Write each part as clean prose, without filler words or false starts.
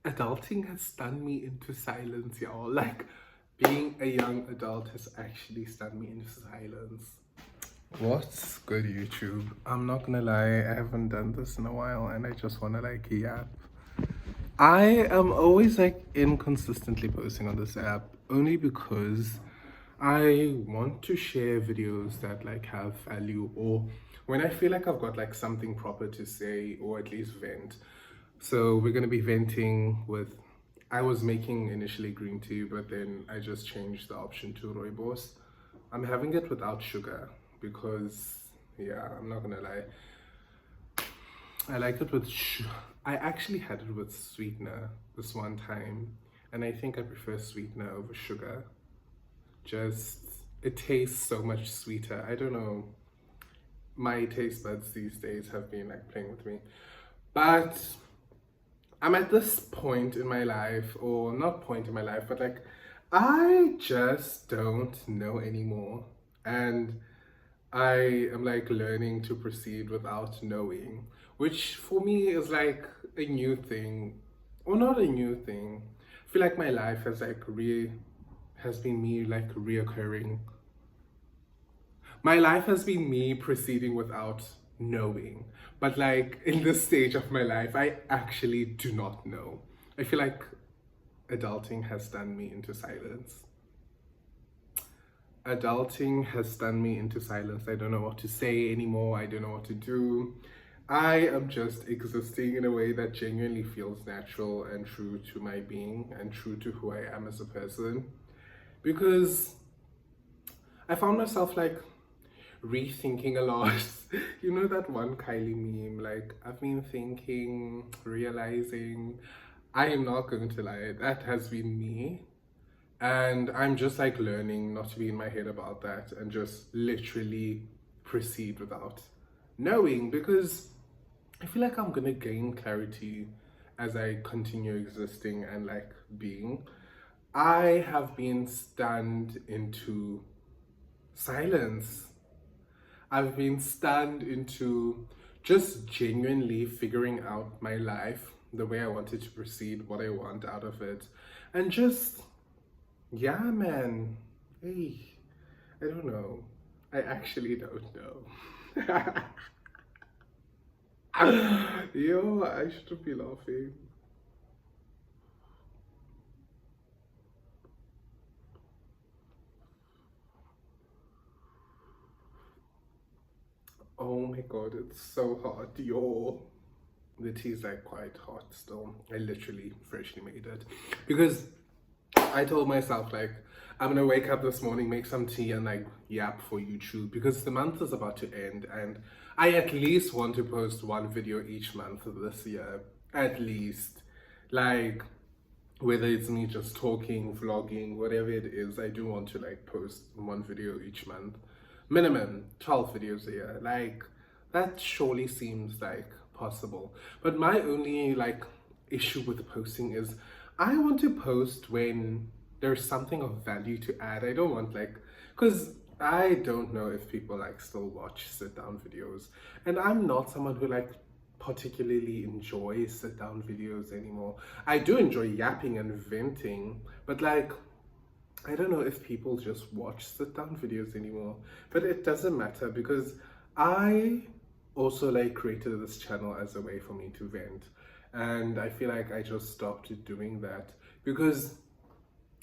Adulting has stunned me into silence, y'all. Like, being a young adult has actually stunned me into silence. What's good, YouTube? I'm not gonna lie, I haven't done this in a while and I just wanna like yap. I am always like inconsistently posting on this app only because I want to share videos that like have value, or when I feel like I've got like something proper to say or at least vent. So we're gonna be venting with, I was making initially green tea, but then I just changed the option to rooibos. I'm having it without sugar because, yeah, I'm not gonna lie, I like it with I actually had it with sweetener this one time, and I think I prefer sweetener over sugar. Just, it tastes so much sweeter. I don't know, my taste buds these days have been like playing with me. But I'm at this point in my life, or not point in my life, but like, I just don't know anymore. And I am like learning to proceed without knowing, which for me is like a new thing, or not a new thing. I feel like my life has like has been me like reoccurring. My life has been me proceeding without knowing. But like in this stage of my life, I actually do not know. I feel like adulting has done me into silence. Adulting has stunned me into silence. I don't know what to say anymore. I don't know what to do. I am just existing in a way that genuinely feels natural and true to my being and true to who I am as a person. Because I found myself like rethinking a lot. You know that one Kylie meme, like, I've been thinking, realizing. I am not going to lie, that has been me. And I'm just like learning not to be in my head about that and just literally proceed without knowing, because I feel like I'm gonna gain clarity as I continue existing and like being. I have been stunned into silence. I've been stunned into just genuinely figuring out my life, the way I wanted to proceed, what I want out of it, and just, yeah, man. Hey, I don't know. I actually don't know. Yo, I shouldn't be laughing. Oh my god, it's so hot. Yo. The tea is like quite hot still. I literally freshly made it. Because I told myself like, I'm gonna wake up this morning, make some tea and like yap for YouTube, because the month is about to end and I at least want to post one video each month this year. At least. Like, whether it's me just talking, vlogging, whatever it is, I do want to like post one video each month. Minimum 12 videos a year. Like, that surely seems like possible. But my only like issue with posting is I want to post when there's something of value to add. I don't want like, because I don't know if people like still watch sit down videos, and I'm not someone who like particularly enjoy sit down videos anymore. I do enjoy yapping and venting, but like, I don't know if people just watch sit down videos anymore. But it doesn't matter, because I also like created this channel as a way for me to vent, and I feel like I just stopped doing that because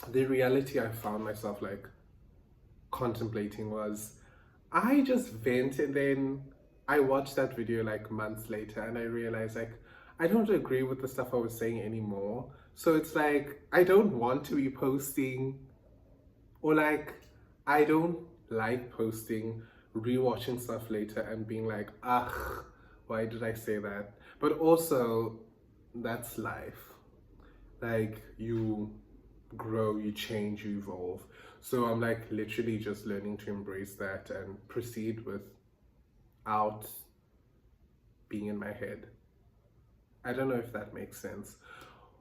the reality I found myself like contemplating was, I just vent and then I watched that video like months later and I realized like I don't agree with the stuff I was saying anymore. So it's like I don't want to be posting, or like I don't like posting, rewatching stuff later and being like, ugh, why did I say that? But also, that's life. Like, you grow, you change, you evolve. So I'm like literally just learning to embrace that and proceed without being in my head. I don't know if that makes sense.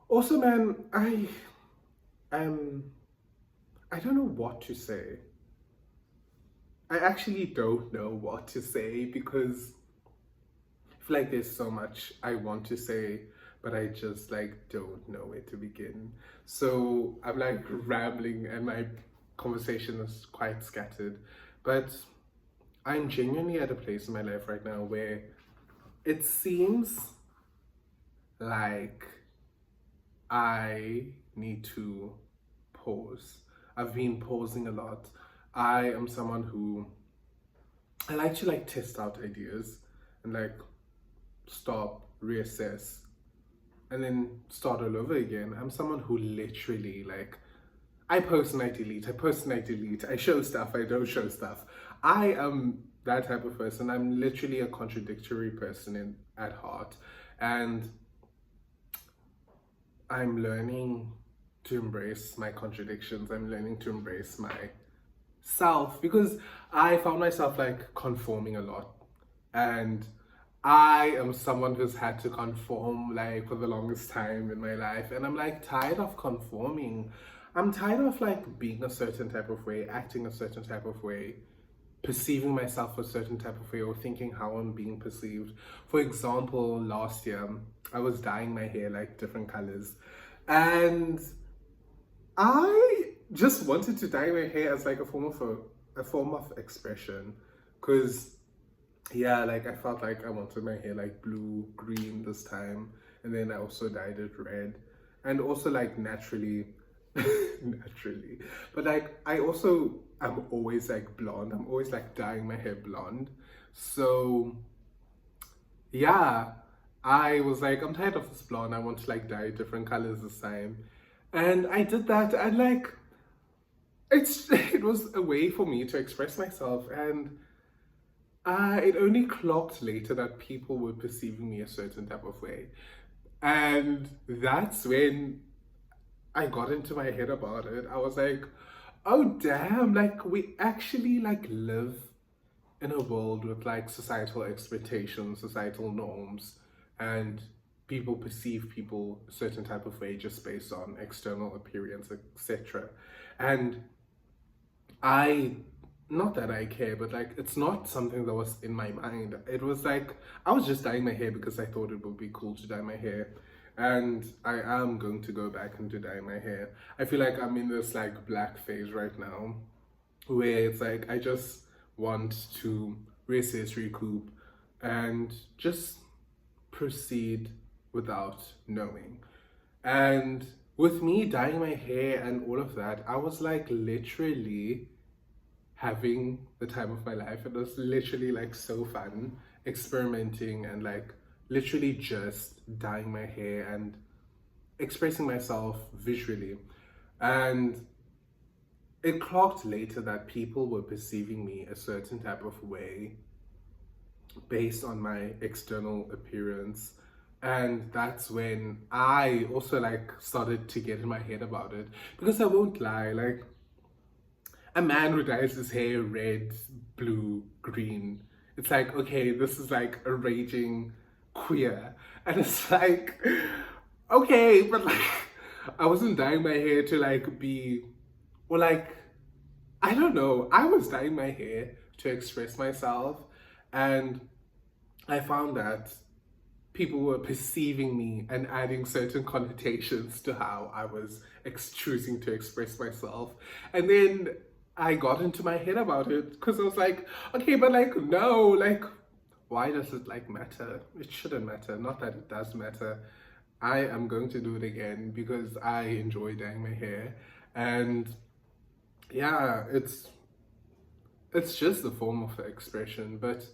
Also, man, um I don't know what to say. I actually don't know what to say because I feel like there's so much I want to say, but I just like don't know where to begin. So I'm like rambling and my conversation is quite scattered, but I'm genuinely at a place in my life right now where it seems like I need to pause. I've been pausing a lot. I am someone who I like to like test out ideas and like stop, reassess, and then start all over again. I'm someone who literally like I post and I delete, I post and I delete, I show stuff, I don't show stuff. I am that type of person. I'm literally a contradictory person at heart, and I'm learning to embrace my contradictions. I'm learning to embrace myself because I found myself like conforming a lot, and I am someone who's had to conform like for the longest time in my life, and I'm like tired of conforming. I'm tired of like being a certain type of way, acting a certain type of way, perceiving myself a certain type of way, or thinking how I'm being perceived. For example, last year I was dyeing my hair like different colors, and I just wanted to dye my hair as like a form of expression, because yeah, like I felt like I wanted my hair like blue, green this time, and then I also dyed it red, and also like naturally, naturally. But like I also am always like blonde. I'm always like dyeing my hair blonde. So yeah, I was like, I'm tired of this blonde. I want to like dye different colors this time, and I did that, and like it was a way for me to express myself, and it only clocked later that people were perceiving me a certain type of way. And that's when I got into my head about it. I was like, oh damn, like we actually like live in a world with like societal expectations, societal norms, and people perceive people a certain type of way just based on external appearance, etc. And I not that I care, but like it's not something that was in my mind. It was like I was just dyeing my hair because I thought it would be cool to dye my hair, and I am going to go back and to dye my hair. I feel like I'm in this like black phase right now where it's like I just want to reassess, recoup, and just proceed without knowing. And with me dyeing my hair and all of that, I was like literally having the time of my life. It was literally like so fun experimenting and like literally just dyeing my hair and expressing myself visually. And it clocked later that people were perceiving me a certain type of way based on my external appearance. And that's when I also like started to get in my head about it, because I won't lie, like a man who dyes his hair red, blue, green, it's like, okay, this is like a raging queer. And it's like, okay, but like, I wasn't dyeing my hair to like be, or like, I don't know, I was dyeing my hair to express myself. And I found that people were perceiving me and adding certain connotations to how I was choosing to express myself. And then I got into my head about it because I was like, okay, but like, no, like, why does it like matter? It shouldn't matter. Not that it does matter. I am going to do it again because I enjoy dyeing my hair. And yeah, it's just a form of expression, but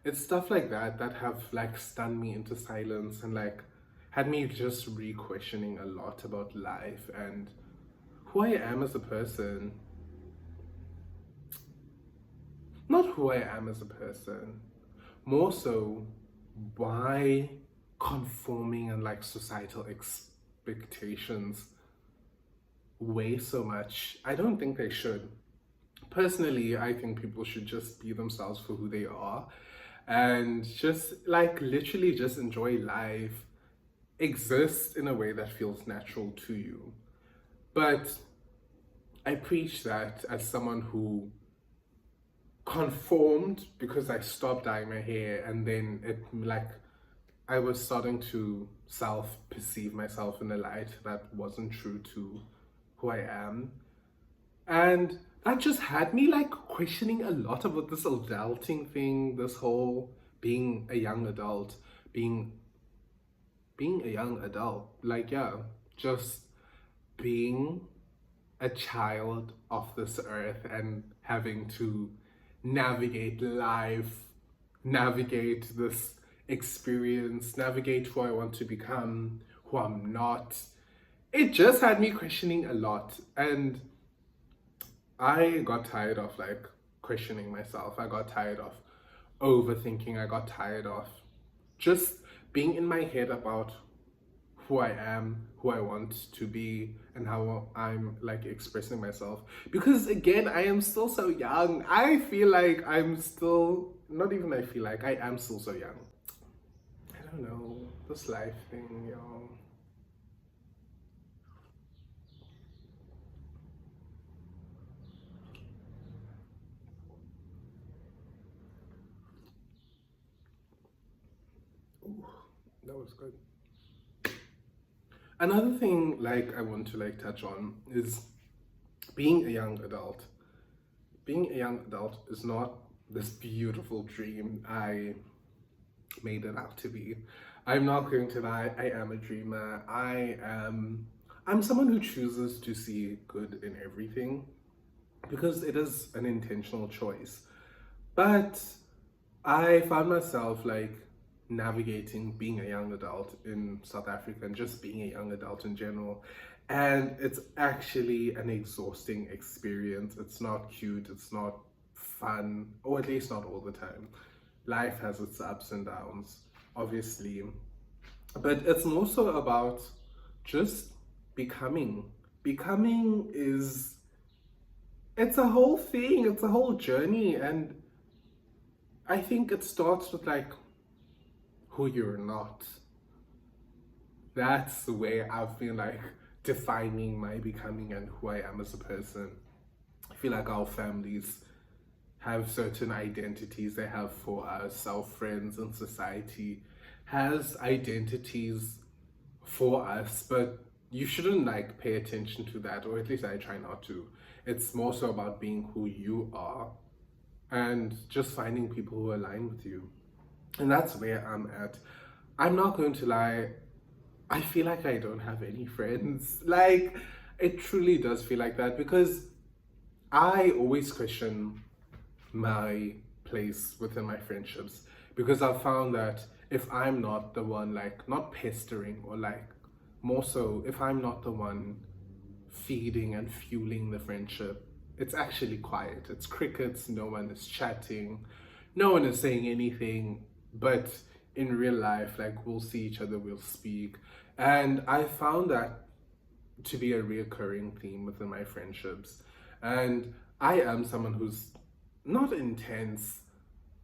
it's stuff like that that have like stunned me into silence and like had me just re-questioning a lot about life and who I am as a person. Not who I am as a person, more so why conforming and like societal expectations weigh so much. I don't think they should. Personally, I think people should just be themselves for who they are and just like literally just enjoy life, exist in a way that feels natural to you. But I preach that as someone who conformed because I stopped dyeing my hair, and then it like I was starting to perceive myself in a light that wasn't true to who I am. And that just had me like questioning a lot about this adulting thing, this whole being a young adult, being a young adult. Like, yeah, just being a child of this earth and having to navigate life, navigate this experience, navigate who I want to become, who I'm not. It just had me questioning a lot. And I got tired of like questioning myself. I got tired of overthinking. I got tired of just being in my head about who I am, who I want to be, and how I'm like expressing myself. Because again, I am still so young. I feel like I'm still, not even I feel like, I am still so young. I don't know, this life thing, y'all. Ooh, that was good. Another thing like I want to like touch on is being a young adult. Being a young adult is not this beautiful dream I made it out to be. I'm not going to lie, I am a dreamer. I'm someone who chooses to see good in everything because it is an intentional choice. But I found myself like navigating being a young adult in South Africa and just being a young adult in general. And it's actually an exhausting experience. It's not cute, it's not fun, or at least not all the time. Life has its ups and downs, obviously. But it's more so about just becoming. Becoming is, it's a whole thing, it's a whole journey. And I think it starts with like who you're not. That's the way I've been like defining my becoming and who I am as a person. I feel like our families have certain identities they have for us. Our friends and society has identities for us, but you shouldn't like pay attention to that, or at least I try not to. It's more so about being who you are and just finding people who align with you. And that's where I'm at. I'm not going to lie, I feel like I don't have any friends. Like, it truly does feel like that because I always question my place within my friendships because I've found that if I'm not the one like not pestering or like more so if I'm not the one feeding and fueling the friendship, it's actually quiet. It's crickets, no one is chatting, no one is saying anything, but in real life, like we'll see each other, we'll speak. And I found that to be a reoccurring theme within my friendships. And I am someone who's not intense.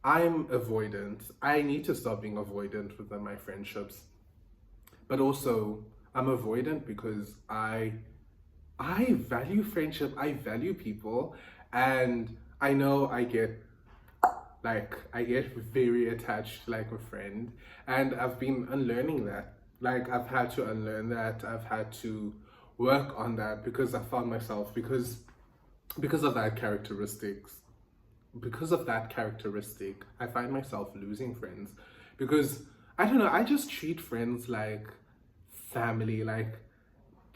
I'm avoidant. I need to stop being avoidant within my friendships. But also, I'm avoidant because I value friendship. I value people, and I know I get very attached to like a friend, and I've been unlearning that. Like I've had to unlearn that. I've had to work on that because I found myself because of that characteristics. Because of that characteristic, I find myself losing friends because I don't know, I just treat friends like family. Like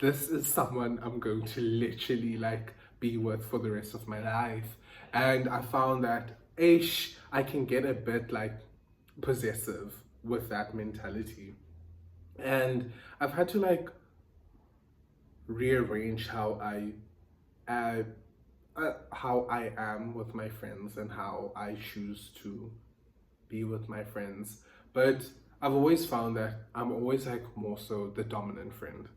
this is someone I'm going to literally like be with for the rest of my life. And I found that I can get a bit like possessive with that mentality. And I've had to like rearrange how I am with my friends and how I choose to be with my friends. But I've always found that I'm always like more so the dominant friend.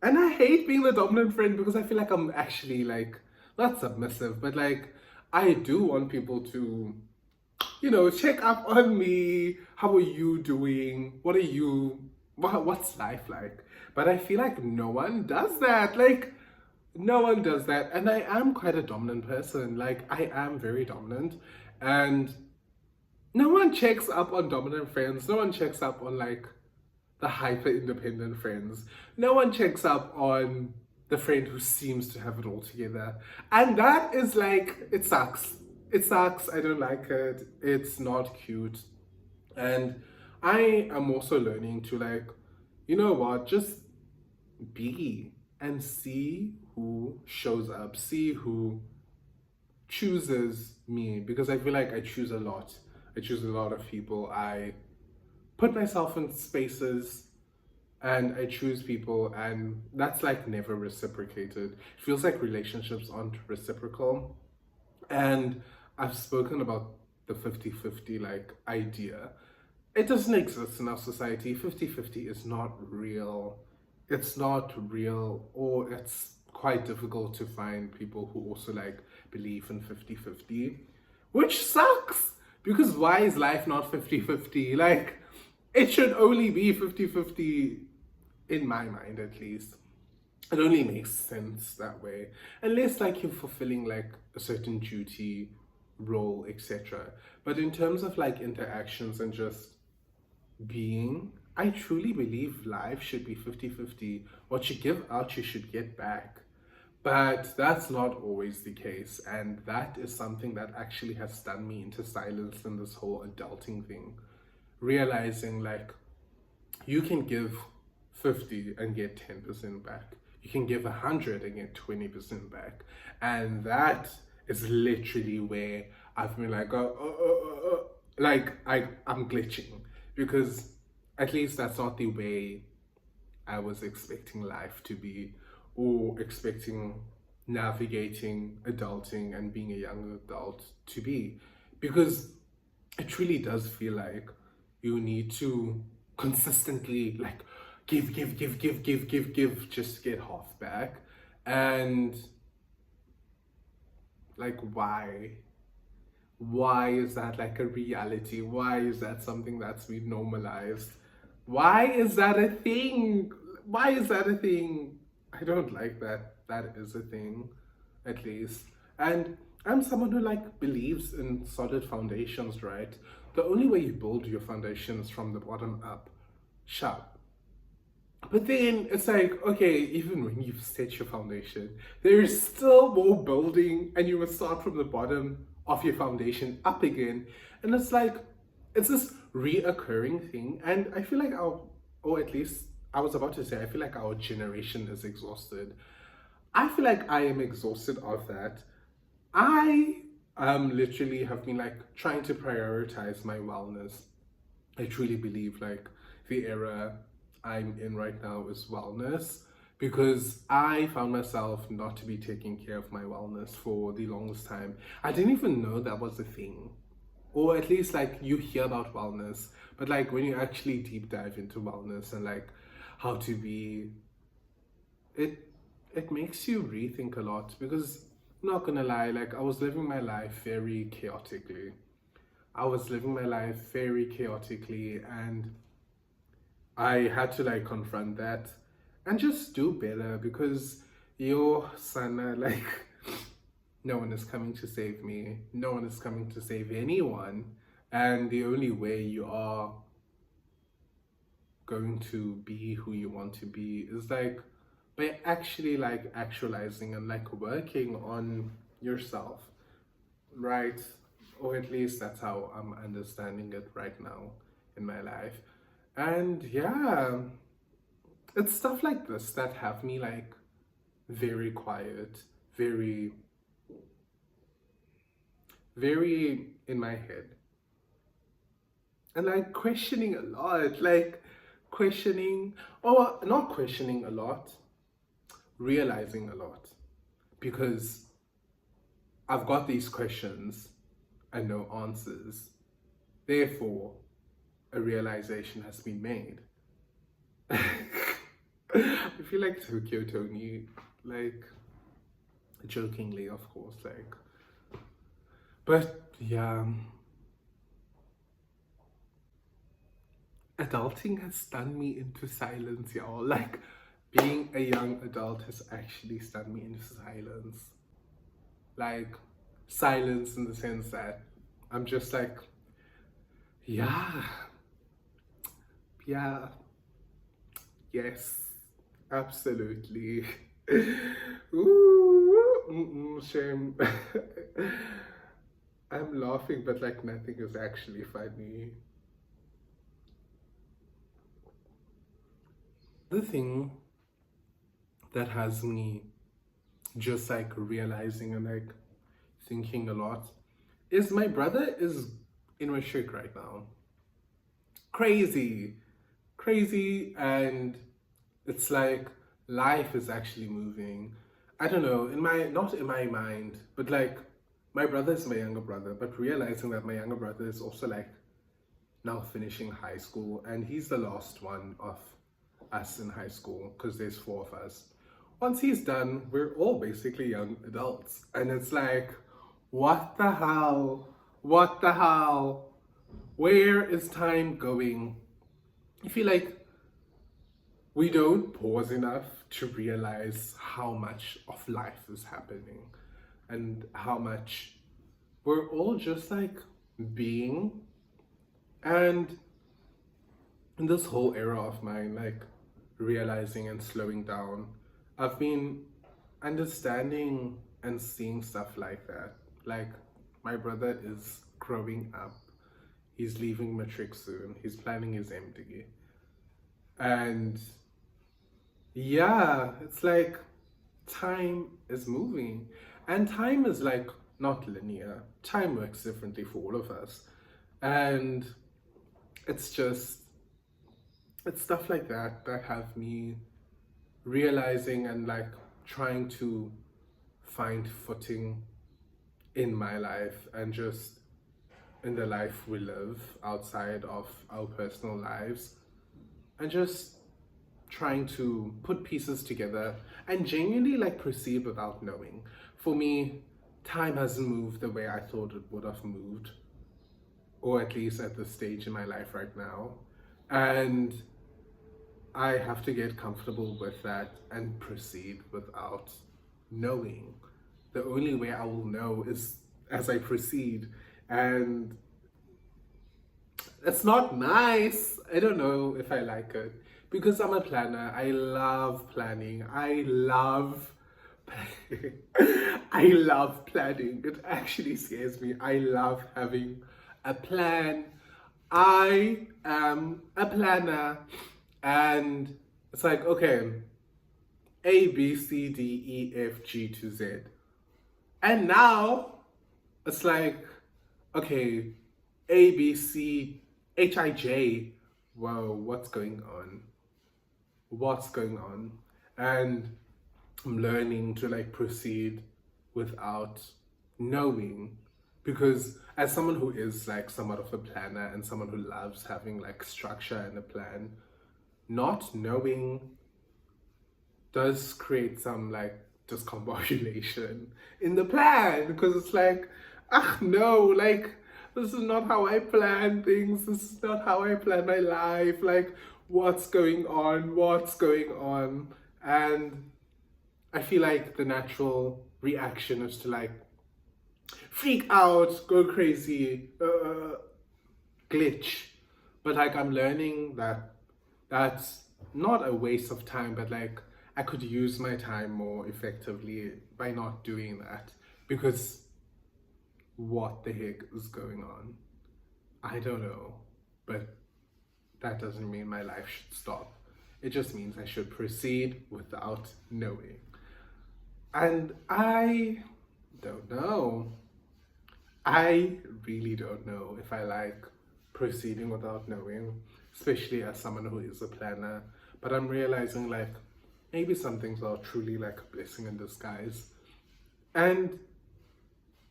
And I hate being the dominant friend because I feel like I'm actually like not submissive, but like I do want people to, you know, check up on me. How are you doing? What's life like? But I feel like no one does that. Like no one does that. And I am quite a dominant person. Like I am very dominant. And No one checks up on dominant friends. No one checks up on like the hyper independent friends. No one checks up on the friend who seems to have it all together. And that is like, it sucks. It sucks. I don't like it. It's not cute. And I am also learning to like, you know what, just be and see who shows up, see who chooses me, because I feel like I choose a lot. I choose a lot of people. I put myself in spaces and I choose people, and that's like never reciprocated. It feels like relationships aren't reciprocal. And I've spoken about the 50-50 like idea. It doesn't exist in our society. 50-50 is not real. It's not real, or it's quite difficult to find people who also like believe in 50-50, which sucks, because why is life not 50-50? Like, it should only be 50-50 in my mind, at least. It only makes sense that way, unless like you're fulfilling like a certain duty, role, etc. But in terms of like interactions and just being, I truly believe life should be 50-50. What you give out, you should get back. But that's not always the case, and that is something that actually has stunned me into silence in this whole adulting thing. Realizing like you can give 50 and get 10% back. You can give 100 and get 20% back. And that is literally where I've been like, like I'm glitching, because at least that's not the way I was expecting life to be, or expecting navigating adulting and being a young adult to be. Because it really does feel like you need to consistently like give just to get half back. And like, why is that like a reality? Why is that something that's been normalized? Why is that a thing? Why is that a thing? I don't like that that is a thing, at least. And I'm someone who like believes in solid foundations, right? The only way you build your foundations from the bottom up. Sharp. But then it's like, okay, even when you've set your foundation, there is still more building, and you must start from the bottom of your foundation up again. And it's like, it's this reoccurring thing. And I feel like or at least I was about to say, I feel like our generation is exhausted. I feel like I am exhausted of that. I literally have been like trying to prioritize my wellness. I truly believe like the era I'm in right now is wellness, because I found myself not to be taking care of my wellness for the longest time. I didn't even know that was a thing. Or at least like you hear about wellness, but like when you actually deep dive into wellness and like how to be, it makes you rethink a lot, because I'm not gonna lie, like I was living my life very chaotically. I was living my life very chaotically, and I had to like confront that and just do better, because yo, Sana, like no one is coming to save me. No one is coming to save anyone. And the only way you are going to be who you want to be is like by actually like actualizing and like working on yourself, right? Or at least that's how I'm understanding it right now in my life. And yeah, it's stuff like this that have me like very quiet, very in my head, and like questioning a lot, like questioning, or not questioning a lot, realizing a lot, because I've got these questions and no answers. Therefore, a realization has been made. I feel like Tokyo Tony, like jokingly, of course, like, but yeah, adulting has stunned me into silence, y'all. Like, being a young adult has actually stunned me into silence. Like, silence in the sense that I'm just like, Yeah, yeah, yes, absolutely. Ooh, shame. I'm laughing, but like nothing is actually funny. The thing that has me just like realizing and like thinking a lot is my brother is in matric right now. Crazy, crazy, and it's like life is actually moving. I don't know, in my, not in my mind, but like my brother is my younger brother, but realizing that my younger brother is also like now finishing high school and he's the last one of us in high school because there's 4 of us. Once he's done, we're all basically young adults. And it's like, what the hell? What the hell? Where is time going? I feel like we don't pause enough to realize how much of life is happening and how much we're all just like being. And in this whole era of mine, like realizing and slowing down, I've been understanding and seeing stuff like that. Like, my brother is growing up. He's leaving matric soon. He's planning his MD. And yeah, it's like time is moving. And time is like not linear. Time works differently for all of us. And it's just, it's stuff like that that have me realizing and like trying to find footing in my life and just in the life we live outside of our personal lives, and just trying to put pieces together and genuinely like proceed without knowing. For me, time hasn't moved the way I thought it would have moved, or at least at this stage in my life right now. And I have to get comfortable with that and proceed without knowing. The only way I will know is as I proceed. And it's not nice. I don't know if I like it. Because I'm a planner. I love planning. I love I love planning. It actually scares me. I love having a plan. I am a planner. And it's like, okay, A, B, C, D, E, F, G to Z. And now it's like, okay, A, B, C, H, I, J. Whoa, what's going on? What's going on? And I'm learning to like proceed without knowing, because as someone who is like somewhat of a planner and someone who loves having like structure and a plan, not knowing does create some like discombobulation in the plan, because it's like, ah, no, like this is not how I plan things. This is not how I plan my life. Like, what's going on? What's going on? And I feel like the natural reaction is to like freak out, go crazy, glitch. But like I'm learning that that's not a waste of time, but like I could use my time more effectively by not doing that. Because what the heck is going on? I don't know, but that doesn't mean my life should stop. It just means I should proceed without knowing. And I don't know. I really don't know if I like proceeding without knowing, especially as someone who is a planner. But I'm realizing like maybe some things are truly like a blessing in disguise. And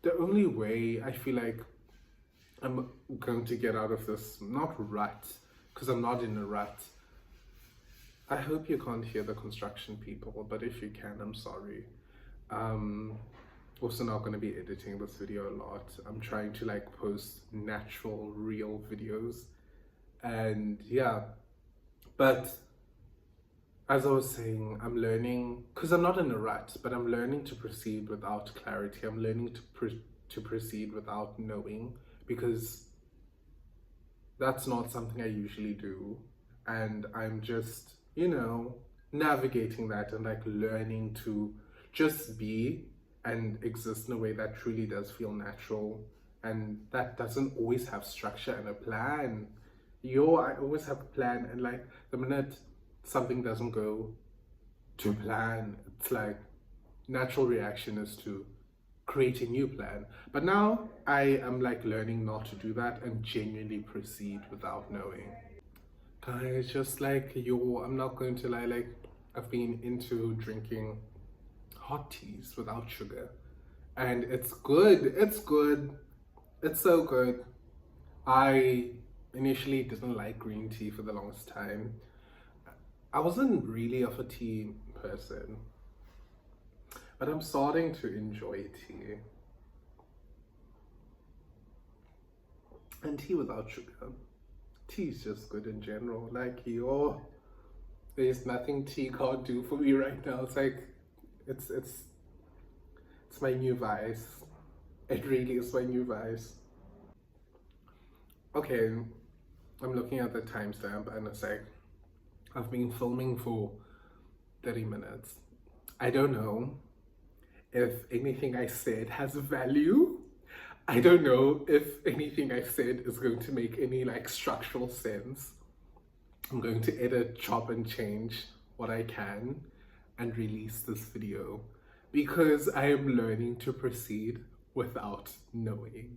the only way I feel like I'm going to get out of this, not rut, because I'm not in a rut. I hope you can't hear the construction people, but if you can, I'm sorry. Also not going to be editing this video a lot. I'm trying to like post natural, real videos. And yeah, but as I was saying, I'm learning, because I'm not in a rut, but I'm learning to proceed without clarity. I'm learning to proceed without knowing, because that's not something I usually do. And I'm just, you know, navigating that and like learning to just be and exist in a way that truly does feel natural and that doesn't always have structure and a plan. I always have a plan, and like the minute something doesn't go to plan, it's like natural reaction is to create a new plan. But now I am like learning not to do that and genuinely proceed without knowing. Guys, just like I'm not going to lie, like I've been into drinking hot teas without sugar, and it's good. It's good. It's so good. I initially didn't like green tea for the longest time. I wasn't really of a tea person, but I'm starting to enjoy tea. And tea without sugar. Tea is just good in general. Like, there's nothing tea can't do for me right now. It's like, it's my new vice. It really is my new vice. Okay, I'm looking at the timestamp and it's like, I've been filming for 30 minutes. I don't know if anything I said has value. I don't know if anything I said is going to make any like structural sense. I'm going to edit, chop and change what I can and release this video because I am learning to proceed without knowing.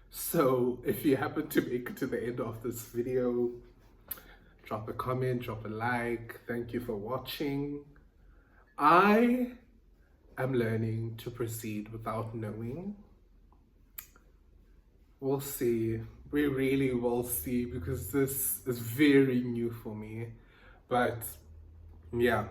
So if you happen to make it to the end of this video, drop a comment, drop a like. Thank you for watching. I am learning to proceed without knowing. We'll see. We really will see because this is very new for me. But yeah.